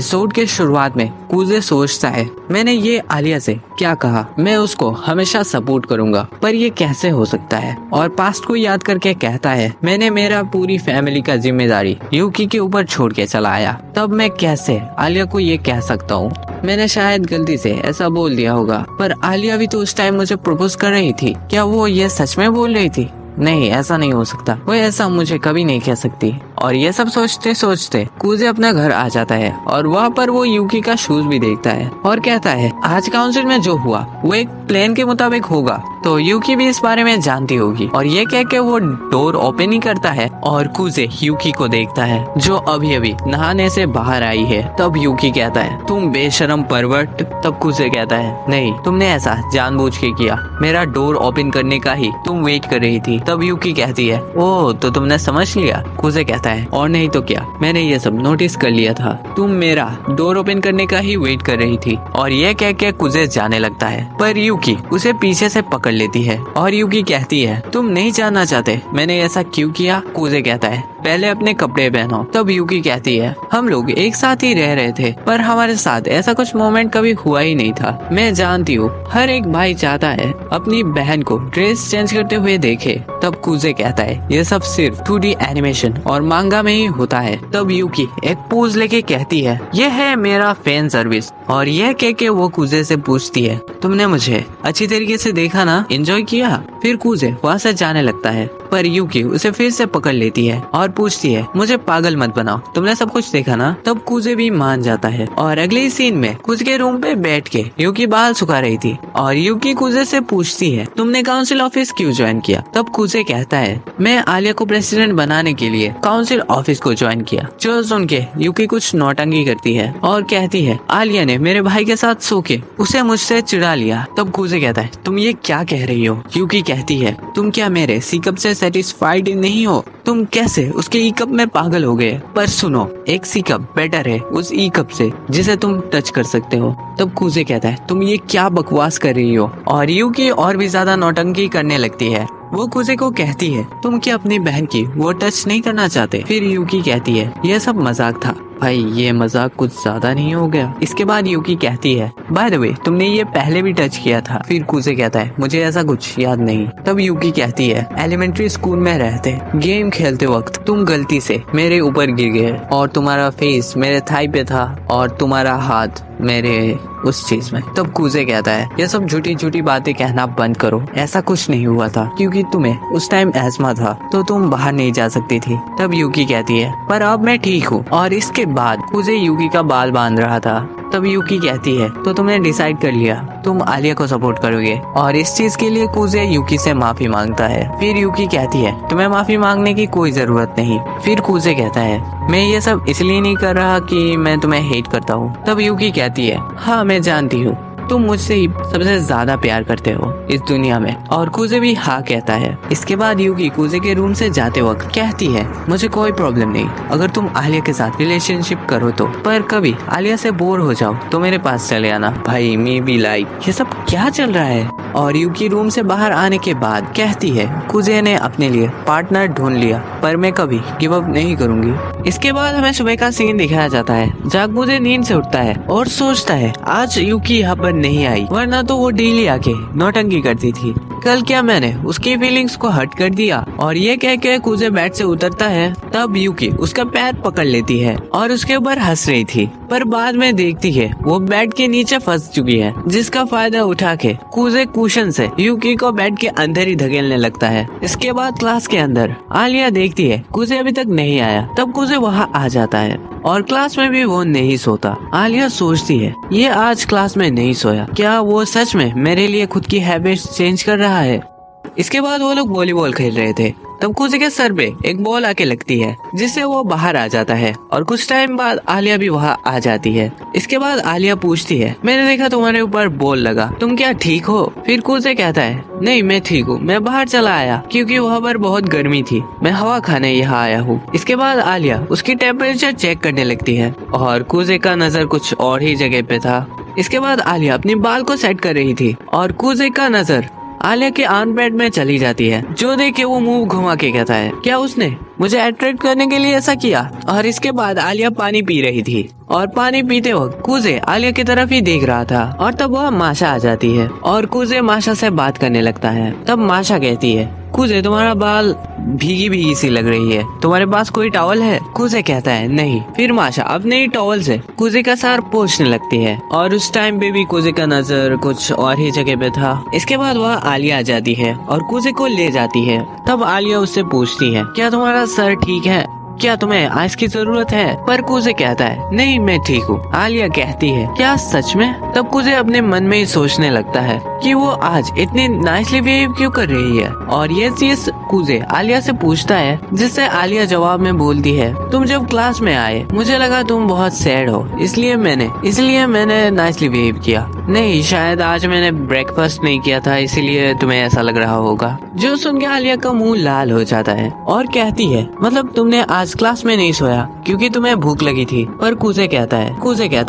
Episode के शुरुआत में कूजे सोचता है, मैंने ये आलिया से क्या कहा, मैं उसको हमेशा सपोर्ट करूंगा, पर ये कैसे हो सकता है। और पास्ट को याद करके कहता है, मैंने मेरा पूरी फैमिली का जिम्मेदारी यूकी के ऊपर छोड़ के चला आया, तब मैं कैसे आलिया को ये कह सकता हूँ। मैंने शायद गलती से ऐसा बोल दिया होगा, पर आलिया भी तो उस टाइम मुझे प्रपोज कर रही थी, क्या वो ये सच में बोल रही थी? नहीं, ऐसा नहीं हो सकता, वो ऐसा मुझे कभी नहीं कह सकती। और ये सब सोचते सोचते कूजे अपना घर आ जाता है और वहाँ पर वो यूकी का शूज भी देखता है और कहता है, आज काउंसिल में जो हुआ वो एक प्लान के मुताबिक होगा, तो यूकी भी इस बारे में जानती होगी। और ये कह के वो डोर ओपन ही करता है और कूजे यूकी को देखता है जो अभी अभी नहाने से बाहर आई है। तब यूकी कहता है, तुम बेशरम परवर्ट। तब कूजे कहता है, नहीं, तुमने ऐसा जानबूझ के किया, मेरा डोर ओपन करने का ही तुम वेट कर रही थी। तब यूकी कहती है, ओह, तो तुमने समझ लिया। कूजे कहता है, और नहीं तो क्या, मैंने ये सब नोटिस कर लिया था, तुम मेरा डोर ओपन करने का ही वेट कर रही थी। और ये कह के कूजे जाने लगता है, पर यूकी उसे पीछे से पकड़ लेती है और यूकी कहती है, तुम नहीं जानना चाहते मैंने ऐसा क्यों किया? कूजे कहता है, पहले अपने कपड़े पहनो। तब यूकी कहती है, हम लोग एक साथ ही रह रहे थे, पर हमारे साथ ऐसा कुछ मोमेंट कभी हुआ ही नहीं था। मैं जानती हूँ हर एक भाई चाहता है अपनी बहन को ड्रेस चेंज करते हुए देखे। तब कूजे कहता है, ये सब सिर्फ 2D एनिमेशन और मांगा में ही होता है। तब यूकी एक पोज लेके कहती है, ये है मेरा फैन सर्विस। और यह कह के वो कूजे से पूछती है, तुमने मुझे अच्छी तरीके से देखा ना, एंजॉय किया? फिर कूजे वहाँ से जाने लगता है, पर यूकी उसे फिर से पकड़ लेती है और पूछती है, मुझे पागल मत बनाओ, तुमने सब कुछ देखा ना? तब कूजे भी मान जाता है। और अगले सीन में कूजे के रूम पे बैठ के यूकी बाल सुखा रही थी और यूकी कूजे से पूछती है, तुमने काउंसिल ऑफिस क्यों ज्वाइन किया? तब कूजे कहता है, मैं आलिया को प्रेसिडेंट बनाने के लिए काउंसिल ऑफिस को ज्वाइन किया। जो सुन के यूकी कुछ नौटंकी करती है और कहती है, आलिया ने मेरे भाई के साथ सो के उसे मुझसे चिढ़ा लिया। तब कूजे कहता है, तुम ये क्या कह रही हो? यूकी कहती है, तुम क्या मेरे सीकअप से सेटिस्फाइड नहीं हो? तुम कैसे उसके ई कप में पागल हो गए? पर सुनो, एक सी कप बेटर है उस ई कप से जिसे तुम टच कर सकते हो। तब कूजे कहता है, तुम ये क्या बकवास कर रही हो? और यूकी और भी ज्यादा नौटंकी करने लगती है। वो कूजे को कहती है, तुम क्या अपनी बहन की वो टच नहीं करना चाहते? फिर यूकी कहती है, यह सब मजाक था भाई, ये मजाक कुछ ज्यादा नहीं हो गया? इसके बाद यूकी कहती है, बाय द वे, तुमने ये पहले भी टच किया था। फिर कूजे कहता है, मुझे ऐसा कुछ याद नहीं। तब यूकी कहती है, एलिमेंट्री स्कूल में रहते गेम खेलते वक्त तुम गलती से मेरे ऊपर गिर गए और तुम्हारा फेस मेरे थाई पे था और तुम्हारा हाथ मेरे उस चीज में। तब कूजे कहता है, ये सब झूठी झूठी बातें कहना बंद करो, ऐसा कुछ नहीं हुआ था, क्योंकि तुम्हें उस टाइम एस्मा था तो तुम बाहर नहीं जा सकती थी। तब यूकी कहती है, पर अब मैं ठीक हूँ। और इसके बाद कूजे यूकी का बाल बांध रहा था। तब यूकी कहती है, तो तुमने डिसाइड कर लिया तुम आलिया को सपोर्ट करोगे? और इस चीज के लिए कूजे यूकी से माफी मांगता है। फिर यूकी कहती है, तुम्हें माफी मांगने की कोई जरूरत नहीं। फिर कूजे कहता है, मैं ये सब इसलिए नहीं कर रहा कि मैं तुम्हें हेट करता हूँ। तब यूकी कहती है, हाँ मैं जानती हूँ, तुम मुझसे ही सबसे ज्यादा प्यार करते हो इस दुनिया में। और कूजे भी हाँ कहता है। इसके बाद यूकी कूजे के रूम से जाते वक्त कहती है, मुझे कोई प्रॉब्लम नहीं अगर तुम आलिया के साथ रिलेशनशिप करो तो, पर कभी आलिया से बोर हो जाओ तो मेरे पास चले आना। भाई मे बी लाइक, ये सब क्या चल रहा है? और यूकी रूम से बाहर आने के बाद कहती है, कूजे ने अपने लिए पार्टनर ढूंढ लिया, पर मैं कभी गिव अप नहीं करूंगी। इसके बाद हमें सुबह का सीन दिखाया जाता है। जागबुझे नींद से उठता है और सोचता है, आज यूकी यहाँ पर नहीं आई, वरना तो वो डेली आके नौटंकी करती थी। कल क्या मैंने उसकी फीलिंग्स को हर्ट कर दिया? और ये कह के कूजे बेड से उतरता है। तब यूकी उसका पैर पकड़ लेती है और उसके ऊपर हंस रही थी, पर बाद में देखती है वो बेड के नीचे फंस चुकी है, जिसका फायदा उठा के कूजे कुशन से यूकी को बेड के अंदर ही धकेलने लगता है। इसके बाद क्लास के अंदर आलिया देखती है कूजे अभी तक नहीं आया। तब कूजे वहाँ आ जाता है और क्लास में भी वो नहीं सोता। आलिया सोचती है, ये आज क्लास में नहीं सोया, क्या वो सच में मेरे लिए खुद की हैबिट्स चेंज कर रहा है? इसके बाद वो लोग वॉलीबॉल खेल रहे थे। तब कूजे के सर पे एक बॉल आके लगती है, जिससे वो बाहर आ जाता है और कुछ टाइम बाद आलिया भी वहाँ आ जाती है। इसके बाद आलिया पूछती है, मैंने देखा तुम्हारे ऊपर बॉल लगा, तुम क्या ठीक हो? फिर कूजे कहता है, नहीं मैं ठीक हूँ, मैं बाहर चला आया क्योंकि वहाँ पर बहुत गर्मी थी, मैं हवा खाने यहाँ आया हूँ। इसके बाद आलिया उसकी टेम्परेचर चेक करने लगती है और कूजे का नजर कुछ और ही जगह पे था। इसके बाद आलिया अपनी बाल को सेट कर रही थी और कूजे का नजर आलिया के आर्मपैड में चली जाती है, जो देख के वो मुंह घुमा के कहता है, क्या उसने मुझे अट्रैक्ट करने के लिए ऐसा किया? और इसके बाद आलिया पानी पी रही थी और पानी पीते वक्त कुजे आलिया की तरफ ही देख रहा था और तब वह माशा आ जाती है और कुजे माशा से बात करने लगता है। तब माशा कहती है, कुजे तुम्हारा बाल भीगी भीगी सी लग रही है, तुम्हारे पास कोई टॉवल है? कुजे कहता है नहीं। फिर माशा अपने ही टॉवल से कुजे का सर पोंछने लगती है और उस टाइम पे भी कुजे का नजर कुछ और ही जगह पे था। इसके बाद वह आलिया आ जाती है और कुजे को ले जाती है। तब आलिया उससे पूछती है, क्या तुम्हारा सर ठीक है? क्या तुम्हें आइस की जरूरत है? पर कुजे कहता है, नहीं मैं ठीक हूँ। आलिया कहती है, क्या सच में? तब कुजे अपने मन में ही सोचने लगता है कि वो आज इतनी नाइसली बिहेव क्यों कर रही है। और ये चीज कुजे आलिया से पूछता है, जिससे आलिया जवाब में बोलती है, तुम जब क्लास में आए मुझे लगा तुम बहुत सैड हो, इसलिए मैंने नाइसली बिहेव किया। नहीं, शायद आज मैंने ब्रेकफास्ट नहीं किया था, इसीलिए तुम्हें ऐसा लग रहा होगा। जो सुन के आलिया का मुंह लाल हो जाता है और कहती है, मतलब तुमने आज क्लास में नहीं सोया क्योंकि तुम्हें भूख लगी थी? पर कुजे कहता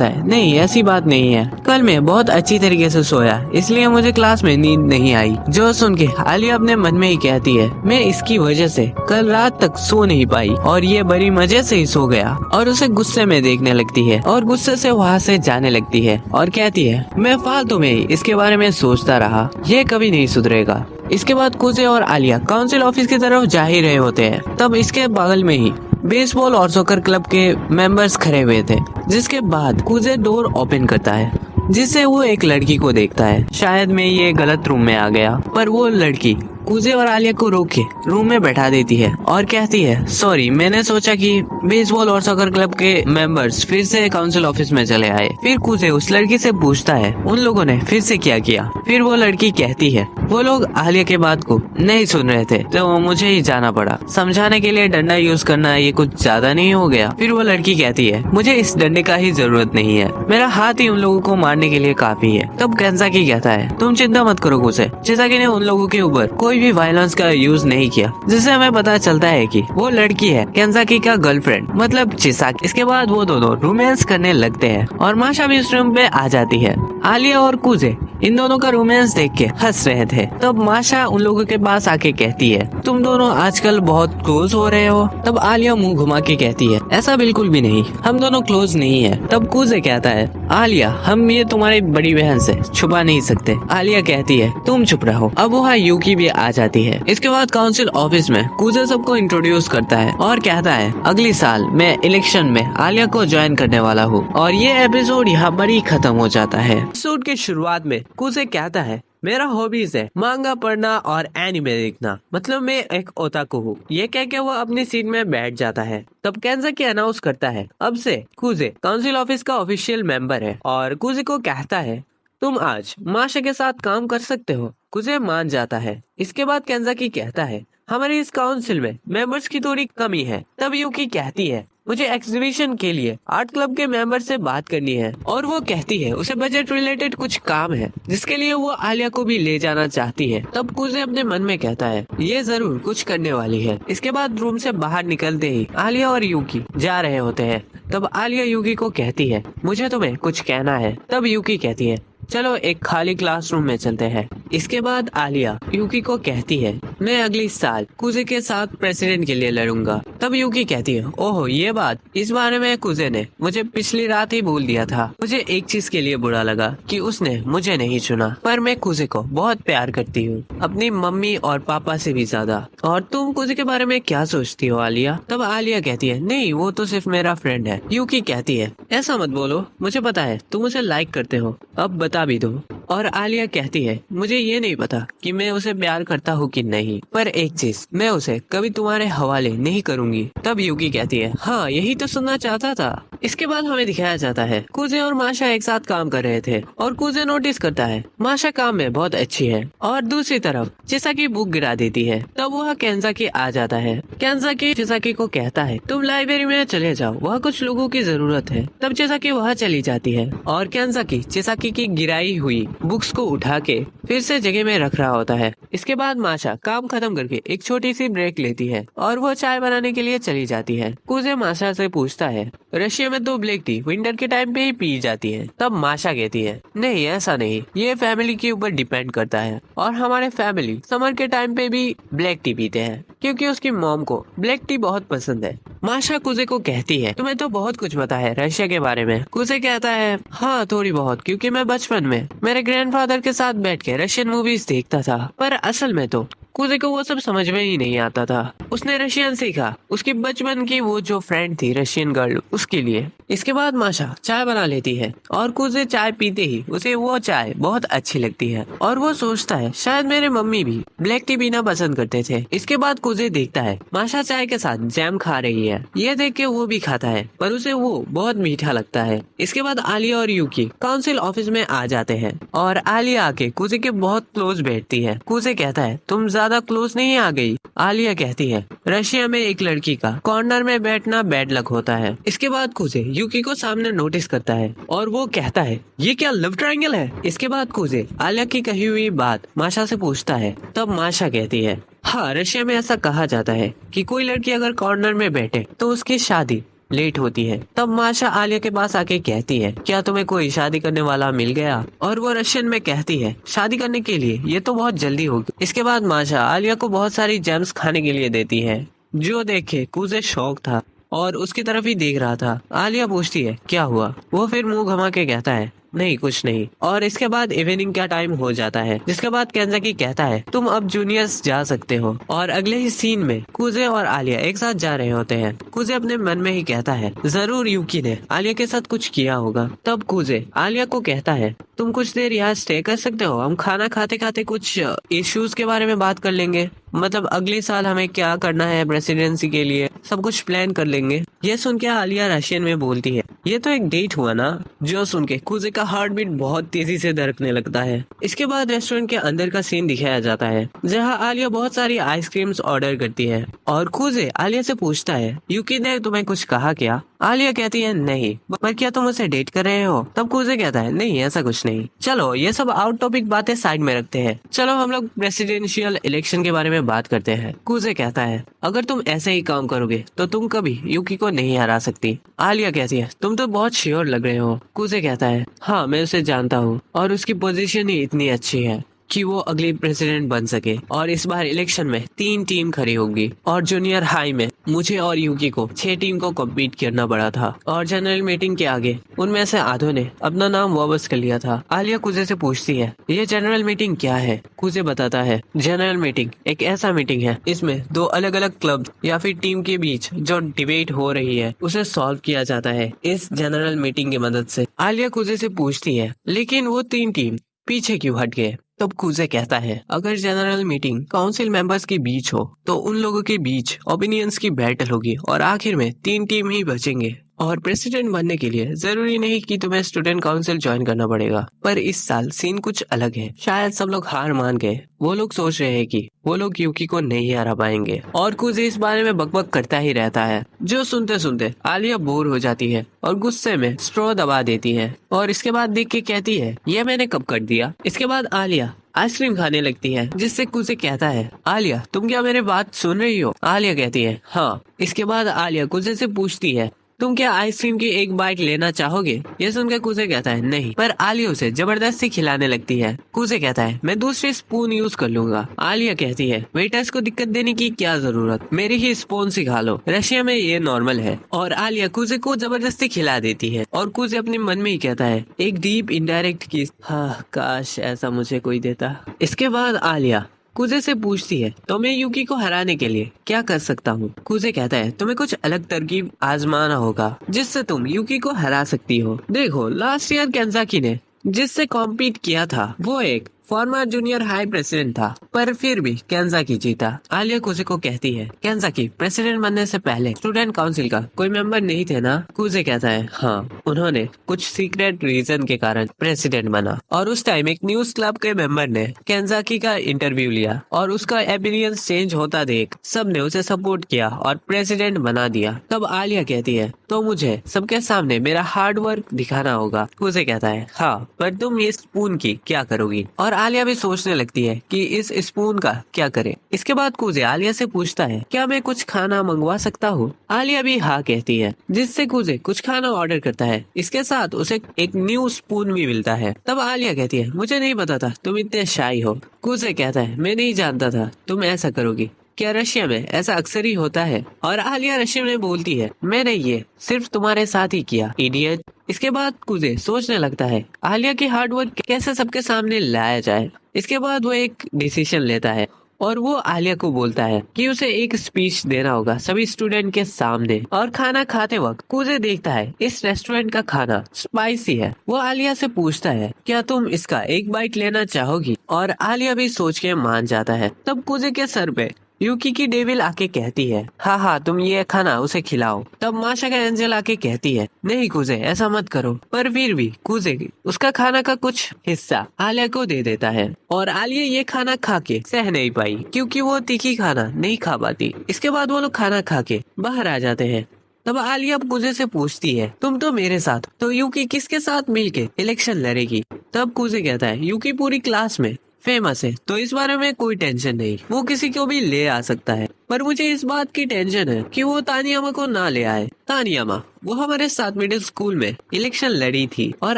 है नहीं ऐसी बात नहीं है, कल मैं बहुत अच्छी तरीके से सोया, इसलिए मुझे क्लास में नींद नहीं आई। जो सुन के आलिया अपने मन में ही कहती है, मैं इसकी वजह से कल रात तक सो नहीं पाई और ये बड़ी मजे से ही सो गया। और उसे गुस्से में देखने लगती है और गुस्से से वहाँ से जाने लगती है और कहती है, मैं फालतू में ही इसके बारे में सोचता रहा, ये कभी नहीं सुधरेगा। इसके बाद कुजे और आलिया काउंसिल ऑफिस की तरफ जा ही रहे होते हैं। तब इसके बगल में ही बेसबॉल और सॉकर क्लब के मेंबर्स खड़े हुए थे। जिसके बाद कुजे डोर ओपन करता है, जिससे वो एक लड़की को देखता है। शायद मैं ये गलत रूम में आ गया, पर वो लड़की कुजे और आलिया को रोक के रूम में बैठा देती है और कहती है, सॉरी, मैंने सोचा कि बेसबॉल और सॉकर क्लब के मेंबर्स फिर से काउंसिल ऑफिस में चले आए। फिर कुजे उस लड़की से पूछता है, उन लोगों ने फिर से क्या किया? फिर वो लड़की कहती है, वो लोग आलिया के बात को नहीं सुन रहे थे तो मुझे ही जाना पड़ा। समझाने के लिए डंडा यूज करना ये कुछ ज्यादा नहीं हो गया? फिर वो लड़की कहती है, मुझे इस डंडे का ही जरूरत नहीं है, मेरा हाथ ही उन लोगों को मारने के लिए काफी है। तब केंजाकी कहता है, तुम चिंता मत करो कुजे, चिसाकी ने उन लोगों के ऊपर कोई भी वायलेंस का यूज नहीं किया। जिससे हमें पता चलता है कि वो लड़की है केंजाकी का गर्लफ्रेंड, मतलब चिसाकी। इसके बाद वो दोनों रोमांस करने लगते हैं और माशा भी उस रूम पे आ जाती है। आलिया और कुजे इन दोनों का रोमांस देख के हंस रहे थे। तब माशा उन लोगों के पास आके कहती है, तुम दोनों आजकल बहुत क्लोज हो रहे हो। तब आलिया मुंह घुमा के कहती है, ऐसा बिल्कुल भी नहीं, हम दोनों क्लोज नहीं है। तब कुजे कहता है, आलिया, हम ये तुम्हारी बड़ी बहन से छुपा नहीं सकते। आलिया कहती है, तुम चुप रहो। अब वहाँ यूकी भी आ जाती है। इसके बाद काउंसिल ऑफिस में कुजे सबको इंट्रोड्यूस करता है और कहता है, अगली साल मैं इलेक्शन में आलिया को ज्वाइन करने वाला हूँ। और ये एपिसोड यहाँ पर ही खत्म हो जाता है। एपिसोड की शुरुआत में कुजे कहता है, मेरा हॉबीज है मांगा पढ़ना और एनिमे देखना, मतलब मैं एक ओताकू हूँ। ये कह के वो अपनी सीट में बैठ जाता है। तब केंजाकी अनाउंस करता है, अब से कुजे काउंसिल ऑफिस का ऑफिशियल मेंबर है। और कुजे को कहता है, तुम आज माशा के साथ काम कर सकते हो। कुजे मान जाता है। इसके बाद केंजाकी कहता है, हमारे इस काउंसिल में मेंबर्स की थोड़ी कमी है। तब यूकी कहती है, मुझे एग्जीबिशन के लिए आर्ट क्लब के मेंबर से बात करनी है। और वो कहती है उसे बजट रिलेटेड कुछ काम है, जिसके लिए वो आलिया को भी ले जाना चाहती है। तब कुजे अपने मन में कहता है, ये जरूर कुछ करने वाली है। इसके बाद रूम से बाहर निकलते ही आलिया और यूकी जा रहे होते हैं। तब आलिया यूकी को कहती है, मुझे तुम्हें कुछ कहना है। तब यूकी कहती है, चलो एक खाली क्लासरूम में चलते हैं। इसके बाद आलिया यूकी को कहती है, मैं अगली साल कुजे के साथ प्रेसिडेंट के लिए लड़ूंगा। तब यूकी कहती है, ओहो ये बात, इस बारे में कुजे ने मुझे पिछली रात ही बोल दिया था। मुझे एक चीज के लिए बुरा लगा कि उसने मुझे नहीं चुना, पर मैं कुजे को बहुत प्यार करती हूँ, अपनी मम्मी और पापा से भी ज्यादा। और तुम कुजे के बारे में क्या सोचती हो आलिया? तब आलिया कहती है, नहीं वो तो सिर्फ मेरा फ्रेंड है। यूकी कहती है, ऐसा मत बोलो, मुझे पता है तुम उसे लाइक करते हो, अब बता भी दो। और आलिया कहती है, मुझे ये नहीं पता कि मैं उसे प्यार करता हूँ कि नहीं, पर एक चीज, मैं उसे कभी तुम्हारे हवाले नहीं करूंगी। तब यूकी कहती है, हाँ यही तो सुनना चाहता था। इसके बाद हमें दिखाया जाता है कुजे और माशा एक साथ काम कर रहे थे और कुजे नोटिस करता है माशा काम में बहुत अच्छी है और दूसरी तरफ चिसाकी बुक गिरा देती है। तब वह केंजाकी आ जाता है। केंजाकी चिसाकी को कहता है, तुम लाइब्रेरी में चले जाओ, वहाँ कुछ लोगों की जरूरत है। तब चिसाकी वहाँ चली जाती है और केंजाकी चिसाकी की गिराई हुई बुक्स को उठा के फिर से जगह में रख रहा होता है। इसके बाद माशा काम खत्म करके एक छोटी सी ब्रेक लेती है और वो चाय बनाने के लिए चली जाती है। कुजे माशा से पूछता है, रशिया में तो ब्लैक टी विंटर के टाइम पे ही पी जाती है। तब माशा कहती है, नहीं ऐसा नहीं, ये फैमिली के ऊपर डिपेंड करता है और हमारे फैमिली समर के टाइम पे भी ब्लैक टी पीते हैं क्योंकि उसकी मॉम को ब्लैक टी बहुत पसंद है। माशा कुजे को कहती है, तुम्हें तो बहुत कुछ पता है रशिया के बारे में। कुजे कहता है, हाँ थोड़ी बहुत, क्योंकि मैं बचपन में मेरे ग्रैंडफादर के साथ बैठ के रशियन मूवीज देखता था। पर असल में तो कुजे को वो सब समझ में ही नहीं आता था। उसने रशियन सीखा उसकी बचपन की वो जो फ्रेंड थी रशियन गर्ल, उसके लिए। इसके बाद माशा चाय बना लेती है और कुजे चाय पीते ही उसे वो चाय बहुत अच्छी लगती है और वो सोचता है शायद मेरे मम्मी भी ब्लैक टी पीना पसंद करते थे। इसके बाद कुजे देखता है माशा चाय के साथ जैम खा रही है। ये देख के वो भी खाता है पर उसे वो बहुत मीठा लगता है। इसके बाद आलिया और यूकी काउंसिल ऑफिस में आ जाते हैं और आलिया आके कुजे के बहुत क्लोज बैठती है। कुजे कहता है, तुम ज्यादा क्लोज नहीं आ गई? आलिया कहती है, रशिया में एक लड़की का कॉर्नर में बैठना बैड लक होता है। इसके बाद कुजे यूकी को सामने नोटिस करता है और वो कहता है, ये क्या लव ट्रायंगल है? इसके बाद कुजे आलिया की कही हुई बात माशा से पूछता है। तब माशा कहती है, हाँ रशिया में ऐसा कहा जाता है कि कोई लड़की अगर कॉर्नर में बैठे तो उसकी शादी लेट होती है। तब माशा आलिया के पास आके कहती है, क्या तुम्हें कोई शादी करने वाला मिल गया? और वो रशियन में कहती है, शादी करने के लिए ये तो बहुत जल्दी होगी। इसके बाद माशा आलिया को बहुत सारी जेम्स खाने के लिए देती है, जो देखे कुजे शौक था और उसकी तरफ ही देख रहा था। आलिया पूछती है, क्या हुआ? वो फिर मुंह घुमा के कहता है, नहीं कुछ नहीं। और इसके बाद इवनिंग का टाइम हो जाता है, जिसके बाद केंजाकी कहता है, तुम अब जूनियर्स जा सकते हो। और अगले ही सीन में कुजे और आलिया एक साथ जा रहे होते हैं। कुजे अपने मन में ही कहता है, जरूर यूकी ने आलिया के साथ कुछ किया होगा। तब कुजे आलिया को कहता है, तुम कुछ देर यहाँ स्टे कर सकते हो, हम खाना खाते खाते कुछ इश्यूज के बारे में बात कर लेंगे। मतलब अगले साल हमें क्या करना है प्रेसिडेंसी के लिए, सब कुछ प्लान कर लेंगे। ये सुन के आलिया रशियन में बोलती है, ये तो एक डेट हुआ ना। जो सुन के कुजे का हार्ट बीट बहुत तेजी से धड़कने लगता है। इसके बाद रेस्टोरेंट के अंदर का सीन दिखाया जाता है, जहाँ आलिया बहुत सारी आइसक्रीम्स ऑर्डर करती है और कुजे आलिया से पूछता है, यूकी ने तुम्हें कुछ कहा क्या? आलिया कहती है, नहीं, पर क्या तुम उसे डेट कर रहे हो? तब कुजे कहता है, नहीं ऐसा कुछ नहीं। चलो ये सब आउट टॉपिक बातें साइड में रखते हैं, चलो हम लोग प्रेसिडेंशियल इलेक्शन के बारे में बात करते हैं। कुजे कहता है, अगर तुम ऐसे ही काम करोगे तो तुम कभी यूकी को नहीं हरा सकती। आलिया कहती है, तुम तो बहुत श्योर लग रहे हो। कुजे कहता है, हाँ मैं उसे जानता हूँ और उसकी पोजीशन ही इतनी अच्छी है कि वो अगली प्रेसिडेंट बन सके। और इस बार इलेक्शन में 3 टीम खड़ी होगी और जूनियर हाई में मुझे और यूकी को 6 टीम को कम्पीट करना पड़ा था और जनरल मीटिंग के आगे उनमें से आधों ने अपना नाम वापस कर लिया था। आलिया कुजे से पूछती है, ये जनरल मीटिंग क्या है? कुजे बताता है, जनरल मीटिंग एक ऐसा मीटिंग है, इसमें 2 अलग अलग क्लब या फिर टीम के बीच जो डिबेट हो रही है उसे सॉल्व किया जाता है इस जनरल मीटिंग की मदद से। आलिया कुजे से पूछती है, लेकिन वो 3 टीम पीछे क्यों हट गए? तब कुजे कहता है, अगर जनरल मीटिंग काउंसिल मेंबर्स के बीच हो तो उन लोगों के बीच ओपिनियंस की बैटल होगी और आखिर में 3 टीम ही बचेंगे। और प्रेसिडेंट बनने के लिए जरूरी नहीं कि तुम्हें स्टूडेंट काउंसिल ज्वाइन करना पड़ेगा। पर इस साल सीन कुछ अलग है, शायद सब लोग हार मान गए। वो लोग सोच रहे हैं कि वो लोग यूकी को नहीं हरा पाएंगे और कुजे इस बारे में बकबक करता ही रहता है, जो सुनते सुनते आलिया बोर हो जाती है और गुस्से में स्ट्रॉ दबा देती है और इसके बाद देख के कहती है, ये मैंने कब कर दिया? इसके बाद आलिया आइसक्रीम खाने लगती है, जिससे कुजे कहता है, आलिया तुम क्या मेरी बात सुन रही हो? आलिया कहती है, हाँ। इसके बाद आलिया कुजे से पूछती है, तुम क्या आइसक्रीम की एक बाइट लेना चाहोगे? ये सुनकर कुजे कहता है, नहीं। पर आलिया उसे जबरदस्ती खिलाने लगती है। कुजे कहता है, मैं दूसरी स्पून यूज कर लूंगा। आलिया कहती है, वेटर्स को दिक्कत देने की क्या जरूरत, मेरी ही स्पून सिखा लो, रशिया में ये नॉर्मल है। और आलिया कुजे को जबरदस्ती खिला देती है और कुजे अपने मन में ही कहता है, एक डीप इनडायरेक्ट किस, हाँ काश ऐसा मुझे कोई देता। इसके बाद आलिया कुजे से पूछती है, तो मैं यूकी को हराने के लिए क्या कर सकता हूँ? कुजे कहता है, तुम्हें कुछ अलग तरकीब आजमाना होगा जिससे तुम यूकी को हरा सकती हो। देखो लास्ट ईयर केंजाकी ने जिससे कॉम्पीट किया था वो एक फॉर्मर जूनियर हाई प्रेसिडेंट था, पर फिर भी केंजाकी जीता। आलिया कुजे को कहती है, केंजाकी प्रेसिडेंट बनने से पहले स्टूडेंट काउंसिल का कोई मेंबर नहीं थे ना? कुजे कहता है, हाँ, उन्होंने कुछ सीक्रेट रीजन के कारण प्रेसिडेंट बना। और उस टाइम एक न्यूज क्लब के मेंबर ने केंजाकी का इंटरव्यू लिया और उसका एपिनियंस चेंज होता देख सबने उसे सपोर्ट किया और प्रेसिडेंट बना दिया। तब आलिया कहती है, तो मुझे सबके सामने मेरा हार्ड वर्क दिखाना होगा। कुजे कहता है, हाँ, पर तुम इस स्पून की क्या करोगी? और आलिया भी सोचने लगती है कि इस स्पून का क्या करे। इसके बाद कुजे आलिया से पूछता है, क्या मैं कुछ खाना मंगवा सकता हूँ? आलिया भी हाँ कहती है, जिससे कुजे कुछ खाना ऑर्डर करता है। इसके साथ उसे एक न्यू स्पून भी मिलता है। तब आलिया कहती है, मुझे नहीं पता था तुम इतने शाई हो। कुजे कहता है, मैं नहीं जानता था तुम ऐसा करोगी। क्या रशिया में ऐसा अक्सर ही होता है? और आलिया रशिया में बोलती है, मैंने ये सिर्फ तुम्हारे साथ ही किया, इडियट। इसके बाद कुजे सोचने लगता है आलिया की हार्ड वर्क कैसे सबके सामने लाया जाए। इसके बाद वो एक डिसीजन लेता है और वो आलिया को बोलता है कि उसे एक स्पीच देना होगा सभी स्टूडेंट के सामने। और खाना खाते वक्त कुजे देखता है इस रेस्टोरेंट का खाना स्पाइसी है। वो आलिया से पूछता है, क्या तुम इसका एक बाइट लेना चाहोगी? और आलिया भी सोच के मान जाता है। तब कुजे के सर पे यूकी की डेविल आके कहती है, हाँ हाँ, तुम ये खाना उसे खिलाओ। तब माशा का एंजल आके कहती है, नहीं कुजे, ऐसा मत करो। पर फिर भी कुजे उसका खाना का कुछ हिस्सा आलिया को दे देता है और आलिया ये खाना खा के सह नहीं पाई क्योंकि वो तीखी खाना नहीं खा पाती। इसके बाद वो लोग खाना खा के बाहर आ जाते हैं। तब आलिया कुजे से पूछती है, तुम तो मेरे साथ, तो यूकी किसके साथ मिलके इलेक्शन लड़ेगी? तब कुजे कहता है, यूकी पूरी क्लास में फेमस है, तो इस बारे में कोई टेंशन नहीं, वो किसी को भी ले आ सकता है। पर मुझे इस बात की टेंशन है कि वो तानियामा को ना ले आए। तानियामा, वो हमारे साथ मिडिल स्कूल में इलेक्शन लड़ी थी। और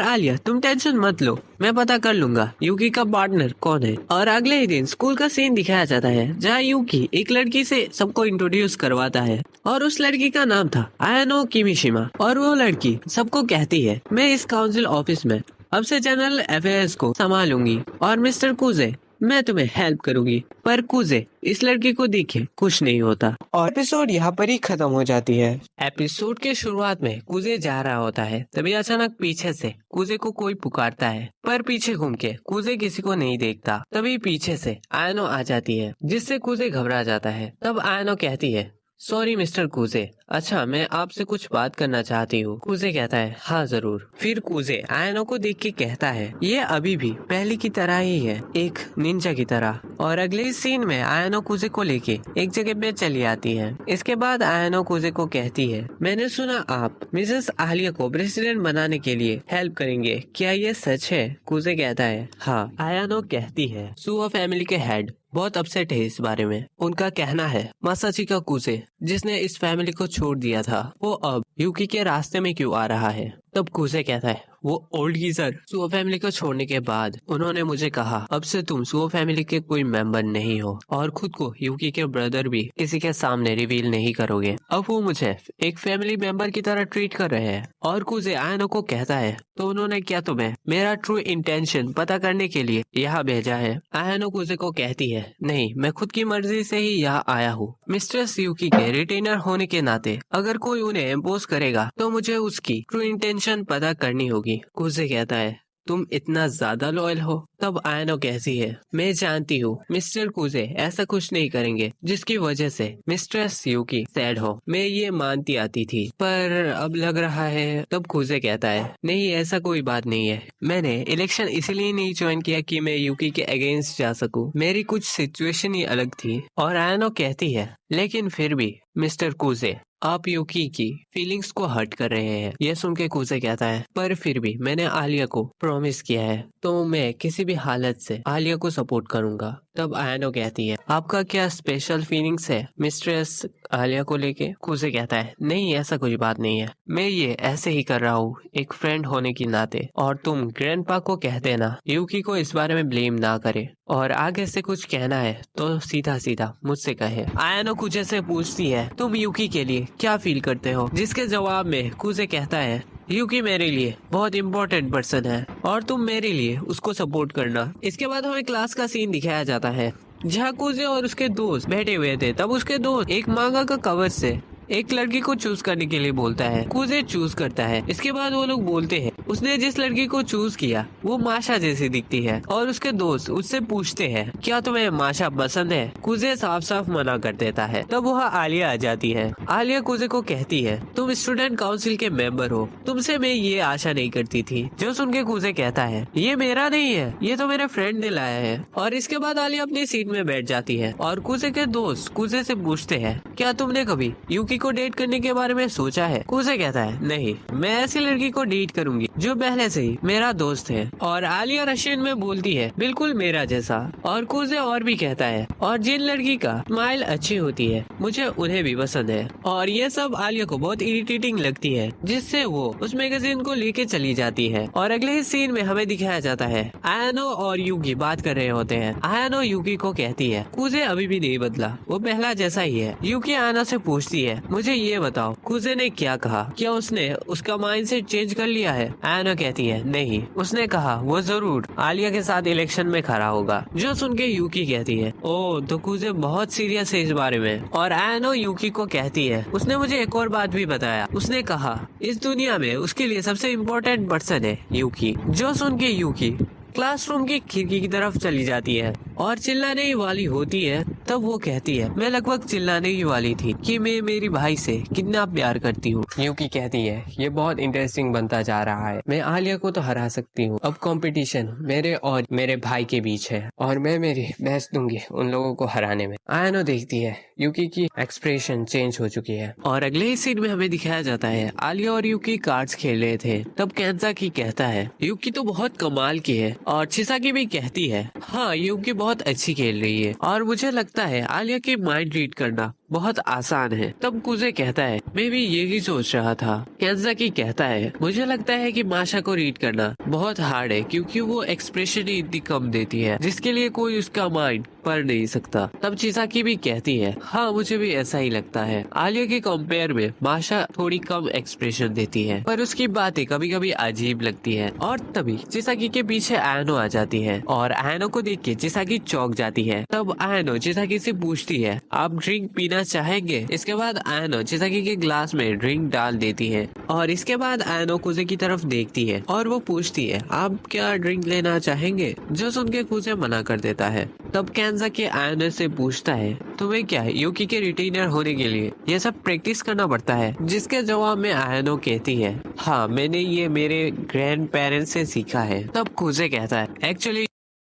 आलिया, तुम टेंशन मत लो, मैं पता कर लूंगा यूकी का पार्टनर कौन है। और अगले ही दिन स्कूल का सीन दिखाया जाता है जहाँ यूकी एक लड़की से सबको इंट्रोड्यूस करवाता है और उस लड़की का नाम था आयानो किमिशिमा। और वो लड़की सबको कहती है, मैं इस काउंसिल ऑफिस में अब से जनरल अफेयर्स को संभालूंगी और मिस्टर कुजे, मैं तुम्हें हेल्प करूंगी। पर कुजे इस लड़की को देखे खुश नहीं होता और एपिसोड यहाँ पर ही खत्म हो जाती है। एपिसोड के शुरुआत में कुजे जा रहा होता है, तभी अचानक पीछे से कुजे को कोई पुकारता है, पर पीछे घूम के कुजे किसी को नहीं देखता। तभी पीछे से आयनो आ जाती है, जिससे कुजे घबरा जाता है। तब आयनो कहती है, सॉरी मिस्टर कुजे, अच्छा मैं आपसे कुछ बात करना चाहती हूँ। कुजे कहता है, हाँ जरूर। फिर कुजे आयनो को देख के कहता है, ये अभी भी पहले की तरह ही है, एक निंजा की तरह। और अगले सीन में आयनो कुजे को लेके एक जगह पे चली आती है। इसके बाद आयनो कुजे को कहती है, मैंने सुना आप मिसेस आलिया को प्रेसिडेंट बनाने के लिए हेल्प करेंगे, क्या ये सच है? कुजे कहता है, हाँ। आयनो कहती है, सुओ फैमिली के हेड बहुत अपसेट है इस बारे में। उनका कहना है मासाचिका कुजे, जिसने इस फैमिली को छोड़ दिया था, वो अब यूकी के रास्ते में क्यों आ रहा है? तब कुजे कहता है, वो ओल्ड गीजर सुओ फैमिली को छोड़ने के बाद उन्होंने मुझे कहा, अब से तुम सुओ फैमिली के कोई मेंबर नहीं हो और खुद को यूकी के ब्रदर भी किसी के सामने रिवील नहीं करोगे। अब वो मुझे एक फैमिली मेंबर की तरह ट्रीट कर रहे हैं। और कुजे आयनो को कहता है, तो उन्होंने क्या तुम्हें मेरा ट्रू इंटेंशन पता करने के लिए यहाँ भेजा है? आयनो कुजे को कहती है, नहीं, मैं खुद की मर्जी से ही यहाँ आया हूँ। मिस्ट्रेस यूकी के रिटेनर होने के नाते अगर कोई उन्हें इम्पोज करेगा तो मुझे उसकी ट्रू इंटेंशन पता करनी होगी। कुजे कहता है, तुम इतना ज्यादा लॉयल हो? तब आयनो कहती है, मैं जानती हूँ मिस्टर कुजे ऐसा कुछ नहीं करेंगे जिसकी वजह से मिस्ट्रेस यूकी सैड हो, मैं ये मानती आती थी, पर अब लग रहा है। तब कुजे कहता है, नहीं, ऐसा कोई बात नहीं है, मैंने इलेक्शन इसलिए नहीं ज्वाइन किया कि मैं यूकी के अगेंस्ट जा सकूं, मेरी कुछ सिचुएशन ही अलग थी। और आयनो कहती है, लेकिन फिर भी मिस्टर कुजे आप यूकी की फीलिंग्स को हर्ट कर रहे हैं। ये सुन के कुजे कहता है, पर फिर भी मैंने आलिया को प्रॉमिस किया है, तो मैं किसी भी हालत से आलिया को सपोर्ट करूंगा। तब आयनो कहती है, आपका क्या स्पेशल फीलिंग्स है मिस्ट्रेस आलिया को लेके? कुजे कहता है, नहीं, ऐसा कुछ बात नहीं है, मैं ये ऐसे ही कर रहा हूँ एक फ्रेंड होने की नाते। और तुम ग्रैंडपा को कह देना यूकी को इस बारे में ब्लेम ना करे, और आगे से कुछ कहना है तो सीधा सीधा मुझसे कहे। आयनो कुजे से पूछती है, तुम यूकी के लिए क्या फील करते हो? जिसके जवाब में कुजे कहता है, यूकी मेरे लिए बहुत इम्पोर्टेंट पर्सन है और तुम मेरे लिए उसको सपोर्ट करना। इसके बाद हमें क्लास का सीन दिखाया जाता है जहाँ कुजे और उसके दोस्त बैठे हुए थे। तब उसके दोस्त एक मांगा का कवर से एक लड़की को चूज करने के लिए बोलता है। कुजे चूज करता है। इसके बाद वो लोग बोलते हैं उसने जिस लड़की को चूज किया वो माशा जैसी दिखती है और उसके दोस्त उससे पूछते हैं क्या तुम्हें माशा पसंद है। कुजे साफ साफ मना कर देता है। तब वह आलिया आ जाती है। आलिया कुजे को कहती है तुम स्टूडेंट काउंसिल के मेंबर हो, तुमसे मैं ये आशा नहीं करती थी। जो सुन के कुजे कहता है ये मेरा नहीं है, ये तो मेरे फ्रेंड ने लाया है। और इसके बाद आलिया अपनी सीट में बैठ जाती है और कुजे के दोस्त कुजे से पूछते हैं क्या तुमने कभी यूकी को डेट करने के बारे में सोचा है। कुजे कहता है नहीं, मैं ऐसी लड़की को डेट करूंगी जो पहले से ही मेरा दोस्त है। और आलिया रशियन में बोलती है बिल्कुल मेरा जैसा। और कुजे और भी कहता है और जिन लड़की का स्माइल अच्छी होती है मुझे उन्हें भी पसंद है। और ये सब आलिया को बहुत इरिटेटिंग लगती है जिससे वो उस मैगजीन को लेके चली जाती है। और अगले ही सीन में हमें दिखाया जाता है आयानो और यूकी बात कर रहे होते हैं। आयानो यूकी को कहती है कुजे अभी भी नहीं बदला, वो पहला जैसा ही है। यूकी आयानो से पूछती है मुझे ये बताओ कुजे ने क्या कहा, क्या उसने उसका माइंडसेट चेंज कर लिया है। आयानो कहती है नहीं, उसने कहा वो जरूर आलिया के साथ इलेक्शन में खड़ा होगा। जो सुन के यूकी कहती है ओ तो कुजे बहुत सीरियस है इस बारे में। और आयानो यूकी को कहती है उसने मुझे एक और बात भी बताया, उसने कहा इस दुनिया में उसके लिए सबसे इम्पोर्टेंट पर्सन है यूकी। जो सुन के यूकी क्लासरूम की खिड़की की तरफ चली जाती है और चिल्लाने ही वाली होती है। तब वो कहती है मैं लगभग चिल्लाने ही वाली थी कि मैं मेरी भाई से कितना प्यार करती हूँ। यूकी कहती है ये बहुत इंटरेस्टिंग बनता जा रहा है, मैं आलिया को तो हरा सकती हूँ। अब कंपटीशन मेरे और मेरे भाई के बीच है और मैं मेरी बेस्ट दूंगी उन लोगों को हराने में। आयानो देखती है यूकी की एक्सप्रेशन चेंज हो चुकी है। और अगले ही सीन में हमें दिखाया जाता है आलिया और यूकी कार्ड्स खेल रहे थे। तब केंजाकी कहता है यूकी तो बहुत कमाल की है। और चिसाकी भी कहती है हाँ यूकी बहुत अच्छी खेल रही है और मुझे लगता है आलिया की माइंड रीड करना बहुत आसान है। तब कुजे कहता है मैं भी यही सोच रहा था। केंजाकी कहता है मुझे लगता है कि माशा को रीड करना बहुत हार्ड है क्योंकि वो एक्सप्रेशन ही इतनी कम देती है जिसके लिए कोई उसका माइंड पढ़ नहीं सकता। तब चिसाकी भी कहती है हाँ मुझे भी ऐसा ही लगता है। आलिया के कंपेयर में माशा थोड़ी कम एक्सप्रेशन देती है पर उसकी बातें कभी कभी अजीब लगती है। और तभी चिसाकी के पीछे आयानो आ जाती है और आयानो को देख के चिसाकी चौंक जाती है। तब आयानो चिसाकी से पूछती है आप ड्रिंक पीना चाहेंगे। इसके बाद आयानो चिसाकी के ग्लास में ड्रिंक डाल देती है और इसके बाद आयानो कुजे की तरफ देखती है और वो पूछती है आप क्या ड्रिंक लेना चाहेंगे। जो सुन के कुजे मना कर देता है। तब केंजाकी आयानो से पूछता है तुम्हें क्या यूकी के रिटेनर होने के लिए ये सब प्रैक्टिस करना पड़ता है। जिसके जवाब में आयानो कहती है हाँ मैंने ये मेरे ग्रैंड पेरेंट्स से सीखा है। तब कुजे कहता है एक्चुअली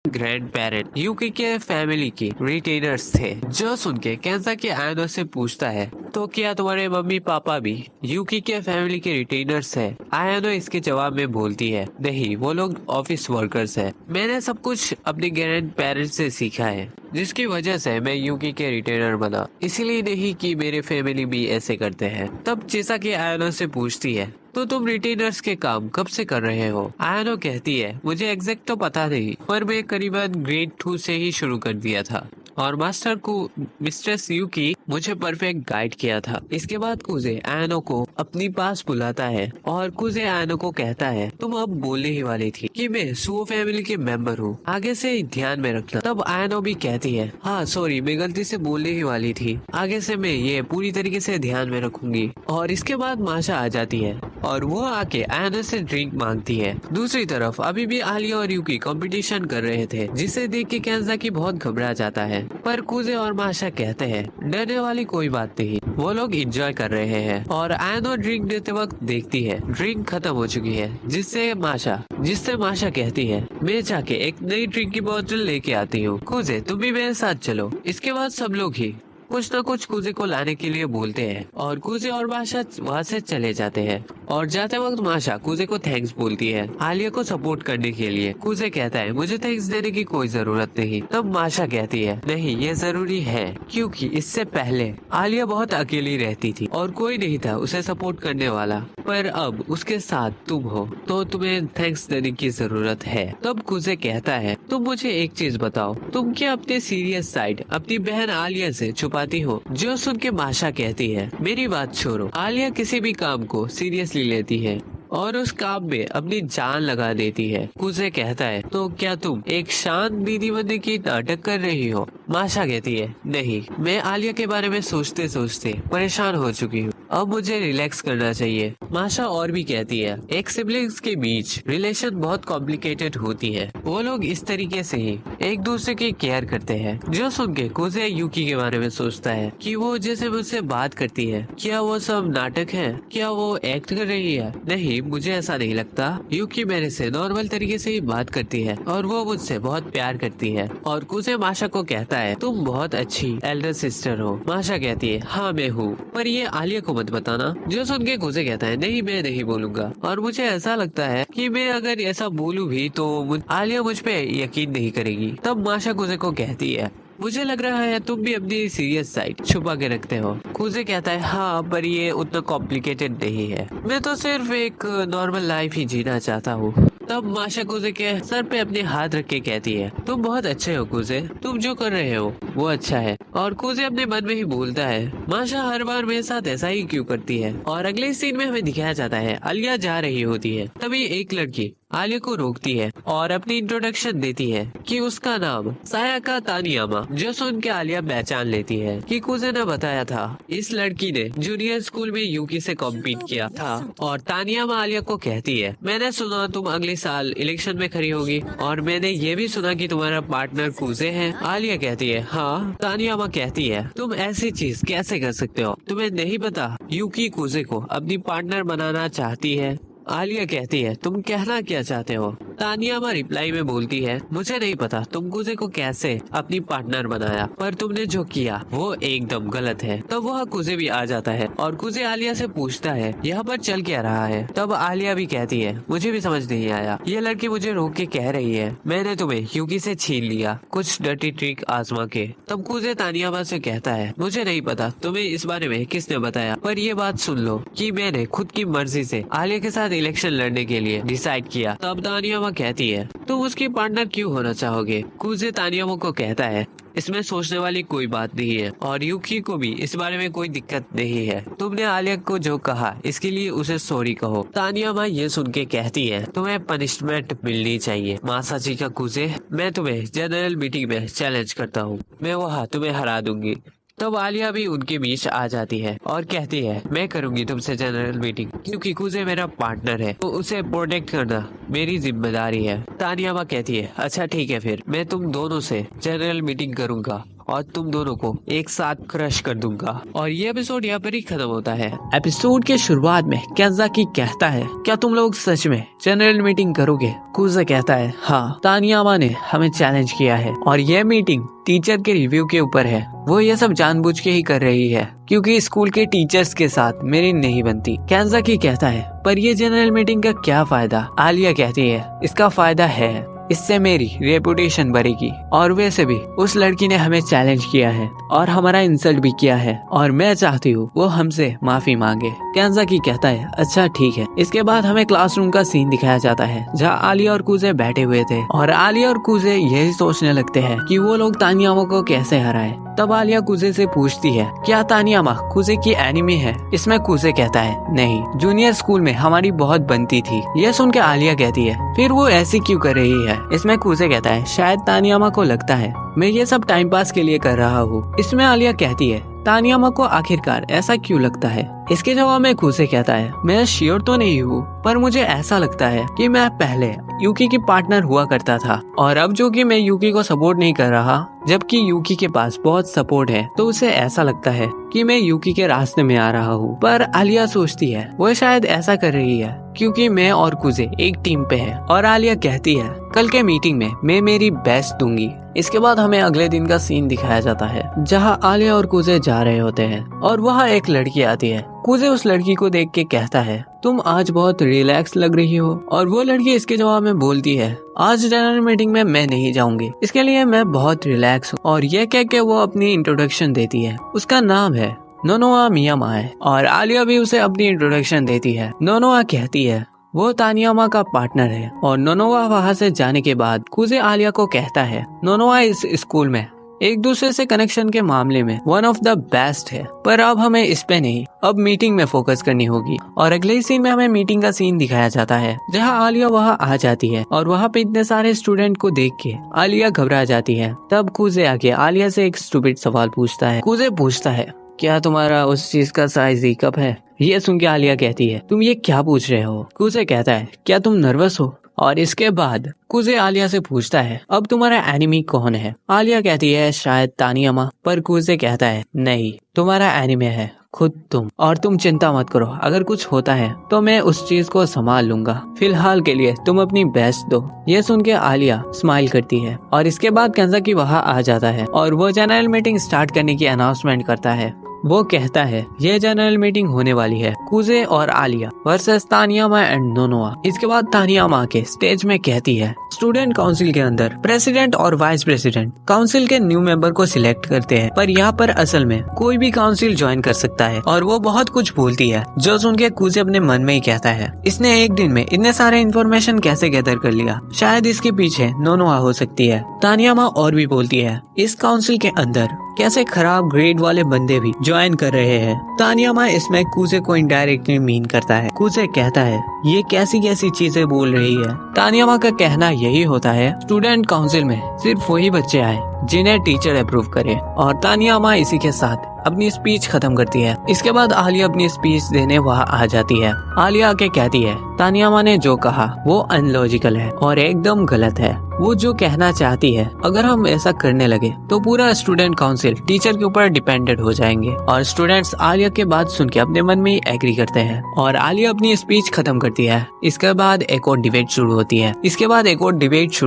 ग्रैंड पेरेंट यूकी के फैमिली की रिटेनर्स थे। जो सुन के केंजाकी आयानो से पूछता है तो क्या तुम्हारे मम्मी पापा भी यूकी के फैमिली के रिटेनर्स है। आयानो इसके जवाब में बोलती है नहीं वो लोग ऑफिस वर्कर्स है। मैंने सब कुछ अपने ग्रैंड पेरेंट्स से सीखा है जिसकी वजह से मैं यूकी के रिटेनर बना, इसीलिए नहीं कि मेरे फैमिली भी ऐसे करते हैं। तब चिसाकी आयानो से पूछती है तो तुम रिटेनर्स के काम कब से कर रहे हो। आयानो कहती है मुझे एग्जैक्ट तो पता नहीं पर मैं करीबन ग्रेड 2 से ही शुरू कर दिया था और मास्टर को मिस्ट्रेस यूकी मुझे परफेक्ट गाइड किया था। इसके बाद कुजे आयानो को अपनी पास बुलाता है और कुजे आयानो को कहता है तुम अब बोलने ही वाली थी कि मैं सुओ फैमिली के मेंबर हूँ, आगे से ध्यान में रखना। तब आयानो भी कहती है हाँ सॉरी मैं गलती से बोलने ही वाली थी, आगे से मैं ये पूरी तरीके से ध्यान में रखूंगी। और इसके बाद माशा आ जाती है और वो आके आयानो से ड्रिंक मांगती है। दूसरी तरफ अभी भी आलिया और यूकी कंपटीशन कर रहे थे जिसे देख के केंजाकी बहुत घबरा जाता है पर कुजे और माशा कहते हैं डरने वाली कोई बात नहीं, वो लोग एंजॉय कर रहे हैं। और आयानो ड्रिंक देते वक्त देखती है ड्रिंक खत्म हो चुकी है जिससे माशा कहती है मैं जाके एक नई ड्रिंक की बोतल लेके आती हूँ, कुजे तुम भी मेरे साथ चलो। इसके बाद सब लोग ही कुछ न कुछ कुजे को लाने के लिए बोलते हैं और कुजे और माशा वहाँ से चले जाते हैं। और जाते वक्त माशा कुजे को थैंक्स बोलती है आलिया को सपोर्ट करने के लिए। कुजे कहता है मुझे थैंक्स देने की कोई जरूरत नहीं। तब माशा कहती है नहीं ये जरूरी है क्योंकि इससे पहले आलिया बहुत अकेली रहती थी और कोई नहीं था उसे सपोर्ट करने वाला, पर अब उसके साथ तुम हो तो तुम्हें थैंक्स देने की जरूरत है। तब कुजे कहता है तुम मुझे एक चीज बताओ, तुम क्या अपने सीरियस साइड अपनी बहन आलिया से छुपाती हो। जो सुन के माशा कहती है मेरी बात छोड़ो, आलिया किसी भी काम को सीरियसली लेती है और उस काम में अपनी जान लगा देती है। कुजे कहता है तो क्या तुम एक शांत दीदी बनने की नाटक कर रही हो। माशा कहती है नहीं, मैं आलिया के बारे में सोचते सोचते परेशान हो चुकी हूँ, अब मुझे रिलैक्स करना चाहिए। माशा और भी कहती है एक सिबलिंग्स के बीच रिलेशन बहुत कॉम्प्लिकेटेड होती है, वो लोग इस तरीके से ही एक दूसरे की केयर करते हैं। जो सुन के कुजे यूकी के बारे में सोचता है कि वो जैसे मुझसे बात करती है, क्या वो सब नाटक है, क्या वो एक्ट कर रही है? नहीं, मुझे ऐसा नहीं लगता। यूकी मेरे से नॉर्मल तरीके से ही बात करती है और वो मुझसे बहुत प्यार करती है। और कुजे माशा को कहता है तुम बहुत अच्छी एल्डर सिस्टर हो। माशा कहती है हाँ मैं हूँ, पर ये आलिया को मत बताना। जो सुन के कुजे कहता है नहीं, मैं नहीं बोलूंगा। और मुझे ऐसा लगता है कि मैं अगर ऐसा बोलूं भी तो आलिया मुझ पे यकीन नहीं करेगी। तब माशा कुजे को कहती है मुझे लग रहा है तुम भी अपनी सीरियस साइड छुपा के रखते हो। कुजे कहता है हाँ, पर ये उतना कॉम्प्लिकेटेड नहीं है, मैं तो सिर्फ एक नॉर्मल लाइफ ही जीना चाहता हूँ। तब माशा कुजे के सर पे अपने हाथ रख के कहती है तुम बहुत अच्छे हो कुजे, तुम जो कर रहे हो वो अच्छा है। और कुजे अपने मन में ही बोलता है माशा हर बार मेरे साथ ऐसा ही क्यों करती है। और अगले सीन में हमें दिखाया जाता है आलिया जा रही होती है, तभी एक लड़की आलिया को रोकती है और अपनी इंट्रोडक्शन देती है कि उसका नाम सायाका तानियामा। जो सुन के आलिया पहचान लेती है कि कुजे ने बताया था इस लड़की ने जूनियर स्कूल में यूकी से कॉम्पीट किया था। और तानियामा आलिया को कहती है मैंने सुना तुम अगले साल इलेक्शन में खड़ी होगी, और मैंने ये भी सुना कि तुम्हारा पार्टनर कुजे है। आलिया कहती है हाँ। तानियामा कहती है तुम ऐसी चीज कैसे कर सकते हो, तुम्हें नहीं पता यूकी कुजे को अपनी पार्टनर बनाना चाहती है। आलिया कहती है तुम कहना क्या चाहते हो। तानियामा रिप्लाई में बोलती है मुझे नहीं पता तुम कुजे को कैसे अपनी पार्टनर बनाया, पर तुमने जो किया वो एकदम गलत है। तब वह कुजे भी आ जाता है और कुजे आलिया से पूछता है यहाँ पर चल क्या रहा है। तब आलिया भी कहती है मुझे भी समझ नहीं आया, ये लड़की मुझे रोक के कह रही है मैंने तुम्हें यूकी से छीन लिया कुछ डर्टी ट्रिक आजमा के। तब कुजे तानियामा से कहता है मुझे नहीं पता तुम्हें इस बारे में किसने बताया, पर ये बात सुन लो कि मैंने खुद की मर्जी से आलिया के साथ इलेक्शन लड़ने के लिए डिसाइड किया। तब तानियामा कहती है तुम उसकी पार्टनर क्यों होना चाहोगे। कुजे तानियामा को कहता है इसमें सोचने वाली कोई बात नहीं है और यूकी को भी इस बारे में कोई दिक्कत नहीं है। तुमने आलिया को जो कहा इसके लिए उसे सॉरी कहो। तानियामा ये सुन के कहती है तुम्हें पनिशमेंट मिलनी चाहिए मासाची का कुजे, मैं तुम्हें जनरल मीटिंग में चैलेंज करता हूँ, मैं वहाँ तुम्हें हरा दूंगी। तब आलिया भी उनके बीच आ जाती है और कहती है मैं करूंगी तुमसे जनरल मीटिंग, क्योंकि कुजे मेरा पार्टनर है तो उसे प्रोटेक्ट करना मेरी जिम्मेदारी है। तानियामा कहती है अच्छा ठीक है, फिर मैं तुम दोनों से जनरल मीटिंग करूंगा और तुम दोनों को एक साथ क्रश कर दूंगा। और ये एपिसोड यहाँ पर ही खत्म होता है। एपिसोड के शुरुआत में कैंजाकी कहता है क्या तुम लोग सच में जनरल मीटिंग करोगे। कुजे कहता है हाँ, तानियामा ने हमें चैलेंज किया है और ये मीटिंग टीचर के रिव्यू के ऊपर है, वो ये सब जानबूझ के ही कर रही है क्योंकि स्कूल के टीचर्स के साथ मेरी नहीं बनती। कैंजाकी कहता है पर ये जनरल मीटिंग का क्या फायदा। आलिया कहती है इसका फायदा है, इससे मेरी रेपुटेशन बढ़ेगी और वैसे भी उस लड़की ने हमें चैलेंज किया है और हमारा इंसल्ट भी किया है और मैं चाहती हूँ वो हमसे माफी मांगे। कैंजाकी कहता है अच्छा ठीक है। इसके बाद हमें क्लासरूम का सीन दिखाया जाता है जहाँ आलिया और कुजे बैठे हुए थे और आलिया और कुजे यही सोचने लगते हैं कि वो लोग तानियामा को कैसे हराए। तब आलिया कुजे से पूछती है क्या तानियामा कुजे की एनिमी है। इसमें कुजे कहता है नहीं, जूनियर स्कूल में हमारी बहुत बनती थी। यह सुन के आलिया कहती है फिर वो ऐसी क्यों कर रही है। इसमें कुजे कहता है शायद तानियामा को लगता है मैं ये सब टाइम पास के लिए कर रहा हूँ। इसमें आलिया कहती है तानियामा को आखिरकार ऐसा क्यों लगता है। इसके जवाब में कुजे कहता है मैं श्योर तो नहीं हूँ, पर मुझे ऐसा लगता है कि मैं पहले यूकी की पार्टनर हुआ करता था और अब जो कि मैं यूकी को सपोर्ट नहीं कर रहा, जबकि यूकी के पास बहुत सपोर्ट है, तो उसे ऐसा लगता है कि मैं यूकी के रास्ते में आ रहा हूँ। पर आलिया सोचती है वो शायद ऐसा कर रही है क्योंकि मैं और कुजे एक टीम पे है। और आलिया कहती है कल के मीटिंग में मैं मेरी बेस्ट दूंगी। इसके बाद हमें अगले दिन का सीन दिखाया जाता है जहाँ आलिया और कुजे जा रहे होते हैं और वहाँ एक लड़की आती है। कुजे उस लड़की को देख के कहता है तुम आज बहुत रिलैक्स लग रही हो, और वो लड़की इसके जवाब में बोलती है आज जनरल मीटिंग में मैं नहीं जाऊंगी, इसके लिए मैं बहुत रिलैक्स हूँ। और ये कह के वो अपनी इंट्रोडक्शन देती है। उसका नाम है नोनोआ मियामा है और आलिया भी उसे अपनी इंट्रोडक्शन देती है। नोनोआ कहती है वो तानियामा का पार्टनर है और नोनोआ वहाँ से जाने के बाद कुजे आलिया को कहता है नोनोआ इस स्कूल में एक दूसरे से कनेक्शन के मामले में वन ऑफ द बेस्ट है। पर अब हमें इस पे नहीं, अब मीटिंग में फोकस करनी होगी। और अगले सीन में हमें मीटिंग का सीन दिखाया जाता है जहाँ आलिया वहाँ आ जाती है और वहाँ पे इतने सारे स्टूडेंट को देख के आलिया घबरा जाती है। तब कूजे आके आलिया से एक स्टूपिड सवाल पूछता है। कूजे पूछता है, क्या तुम्हारा उस चीज का साइज ही कप है? ये सुन के आलिया कहती है, तुम ये क्या पूछ रहे हो? कूजे कहता है, क्या तुम नर्वस हो? और इसके बाद कूजे आलिया से पूछता है, अब तुम्हारा एनिमी कौन है? आलिया कहती है, शायद तानियामा। पर कूजे कहता है, नहीं, तुम्हारा एनिमी है खुद तुम। और तुम चिंता मत करो, अगर कुछ होता है तो मैं उस चीज को संभाल लूंगा। फिलहाल के लिए तुम अपनी बेस्ट दो। ये सुन के आलिया स्माइल करती है और इसके बाद केंजाकी वहाँ आ जाता है और वो जनरल मीटिंग स्टार्ट करने की अनाउंसमेंट करता है। वो कहता है, ये जनरल मीटिंग होने वाली है कूजे और आलिया वर्सेस तानियामा एंड नोनोआ। इसके बाद तानियामा के स्टेज में कहती है, स्टूडेंट काउंसिल के अंदर प्रेसिडेंट और वाइस प्रेसिडेंट काउंसिल के न्यू मेंबर को सिलेक्ट करते हैं, पर यहाँ पर असल में कोई भी काउंसिल ज्वाइन कर सकता है। और वो बहुत कुछ बोलती है जो सुन के कूजे अपने मन में ही कहता है, इसने एक दिन में इतने सारे इन्फॉर्मेशन कैसे गैदर कर लिया? शायद इसके पीछे नोनोआ हो सकती है। तानियामा और भी बोलती है, इस काउंसिल के अंदर कैसे खराब ग्रेड वाले बंदे भी ज्वाइन कर रहे हैं। तानियामा इसमें कूजे को इनडायरेक्टली मीन करता है। कूजे कहता है, ये कैसी कैसी चीजें बोल रही है? तानियामा का कहना यही होता है, स्टूडेंट काउंसिल में सिर्फ वही बच्चे आए जिन्हें टीचर अप्रूव करे। और तानियामा इसी के साथ अपनी स्पीच खत्म करती है। इसके बाद आलिया अपनी स्पीच देने वहाँ आ जाती है। आलिया आके कहती है, तानियामा ने जो कहा वो अनलॉजिकल है और एकदम गलत है। वो जो कहना चाहती है, अगर हम ऐसा करने लगे तो पूरा स्टूडेंट काउंसिल टीचर के ऊपर डिपेंडेंट हो जाएंगे। और स्टूडेंट्स आलिया के बात सुन के अपने मन में ही एग्री करते हैं और आलिया अपनी स्पीच खत्म करती है। इसके बाद एक और डिबेट शुरू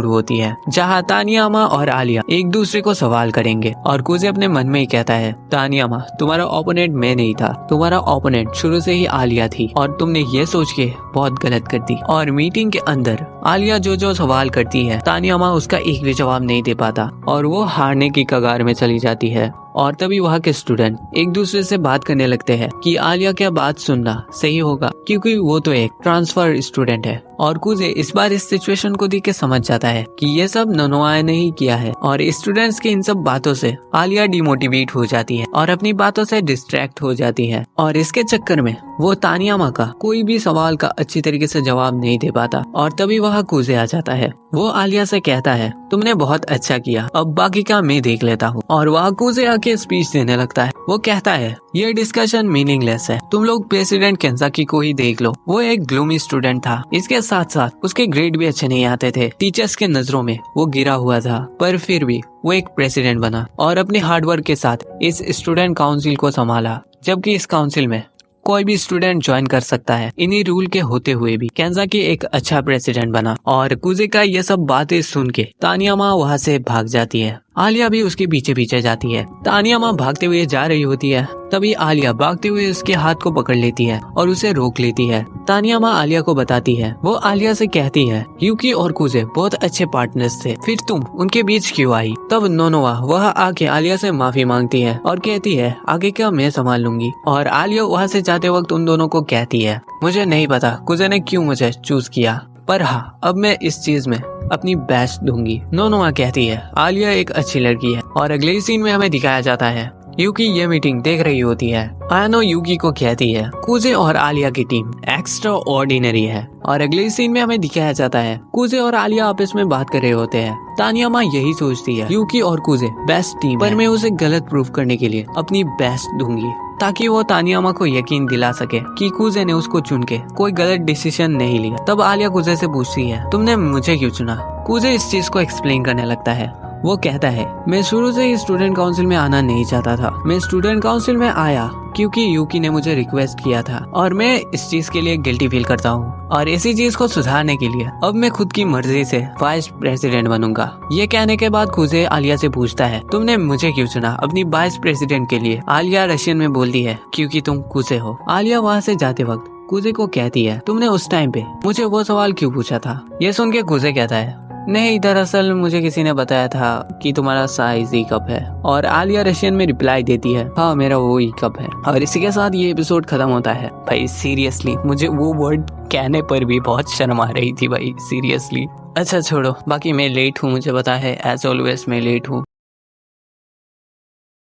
होती है जहाँ तानियामा और आलिया एक दूसरे को सवाल करेंगे। और कूजे अपने मन में ही कहता है, तानियामा, तुम्हारा ओपोनेंट मैं नहीं था, तुम्हारा ओपोनेंट शुरू से ही आलिया थी और तुमने ये सोच के बहुत गलत कर दी। और मीटिंग के अंदर आलिया जो सवाल करती है, तानियामा उसका एक भी जवाब नहीं दे पाता और वो हारने की कगार में चली जाती है। और तभी वहाँ के स्टूडेंट एक दूसरे से बात करने लगते हैं कि आलिया क्या बात सुनना सही होगा, क्योंकि वो तो एक ट्रांसफर स्टूडेंट है। और कूजे इस बार इस सिचुएशन को देख के समझ जाता है कि ये सब नोनोआ ने ही किया है। और स्टूडेंट्स की इन सब बातों से आलिया डिमोटिवेट हो जाती है और अपनी बातों से डिस्ट्रैक्ट हो जाती है। और इसके चक्कर में वो तानियामा का कोई भी सवाल का अच्छी तरीके से जवाब नहीं दे पाता। और तभी वहाँ कूजे आ जाता है। वो आलिया से कहता है, तुमने बहुत अच्छा किया, अब बाकी का मैं देख लेता हूँ। और वहाँ कूजे आके स्पीच देने लगता है। वो कहता है, ये डिस्कशन मीनिंगलेस है, तुम लोग प्रेसिडेंट केंजाकी को ही देख लो। वो एक ग्लूमी स्टूडेंट था, इसके साथ साथ उसके ग्रेड भी अच्छे नहीं आते थे, टीचर्स के नजरों में वो गिरा हुआ था, पर फिर भी वो एक प्रेसिडेंट बना और अपने हार्डवर्क के साथ इस स्टूडेंट काउंसिल को संभाला। जबकि इस काउंसिल में कोई भी स्टूडेंट ज्वाइन कर सकता है। इन्हीं रूल के होते हुए भी केंजाकी एक अच्छा प्रेसिडेंट बना। और कूजे का ये सब बातें सुन के तानियामा वहाँ से भाग जाती है। आलिया भी उसके पीछे पीछे जाती है। तानियामा भागते हुए जा रही होती है, तभी आलिया भागते हुए उसके हाथ को पकड़ लेती है और उसे रोक लेती है। तानियामा आलिया को बताती है, वो आलिया से कहती है, यूकी और कूजे बहुत अच्छे पार्टनर्स थे, फिर तुम उनके बीच क्यों आई? तब नोनोआ वह आके आलिया से माफी मांगती है और कहती है, आगे क्या मैं संभाल लूंगी। और आलिया वहाँ से जाते वक्त उन दोनों को कहती है, मुझे नहीं पता कूजे ने क्यों मुझे चूज किया, पर हाँ, अब मैं इस चीज में अपनी बेस्ट दूंगी। नोनोआ कहती है, आलिया एक अच्छी लड़की है। और अगले सीन में हमें दिखाया जाता है, यूकी ये मीटिंग देख रही होती है। आयनो यूकी को कहती है, कूजे और आलिया की टीम एक्स्ट्रा ऑर्डिनरी है। और अगले सीन में हमें दिखाया जाता है, कूजे और आलिया आपस में बात कर रहे होते हैं। तानियामा यही सोचती है, यूकी और कूजे बेस्ट टीम, पर मैं उसे गलत प्रूफ करने के लिए अपनी बेस्ट दूंगी, ताकि वो तानियामा को यकीन दिला सके कि कूजे ने उसको चुन के कोई गलत डिसीजन नहीं लिया। तब आलिया कूजे से पूछती है, तुमने मुझे क्यों चुना? कूजे इस चीज को एक्सप्लेन करने लगता है। वो कहता है, मैं शुरू से ही स्टूडेंट काउंसिल में आना नहीं चाहता था। मैं स्टूडेंट काउंसिल में आया क्योंकि यूकी ने मुझे रिक्वेस्ट किया था और मैं इस चीज के लिए गिल्टी फील करता हूँ। और इसी चीज को सुधारने के लिए अब मैं खुद की मर्जी से वाइस प्रेसिडेंट बनूंगा। ये कहने के बाद कूजे आलिया से पूछता है, तुमने मुझे क्यों चुना अपनी वाइस प्रेसिडेंट के लिए? आलिया रशियन में बोलती है, क्योंकि तुम कूजे हो। आलिया वहाँ से जाते वक्त कूजे को कहती है, तुमने उस टाइम पे मुझे वो सवाल क्यों पूछा था? ये सुन के कूजे कहता है, नहीं, दरअसल मुझे किसी ने बताया था कि तुम्हारा साइज ई कप है। और आलिया रशियन में रिप्लाई देती है, हाँ, मेरा वो ई कप है। और इसी के साथ ये एपिसोड खत्म होता है। भाई सीरियसली मुझे वो वर्ड कहने पर भी बहुत शर्म आ रही थी भाई, सीरियसली। अच्छा छोड़ो, बाकी मैं लेट हूँ, मुझे पता है, एज ऑलवेज मैं लेट हूँ।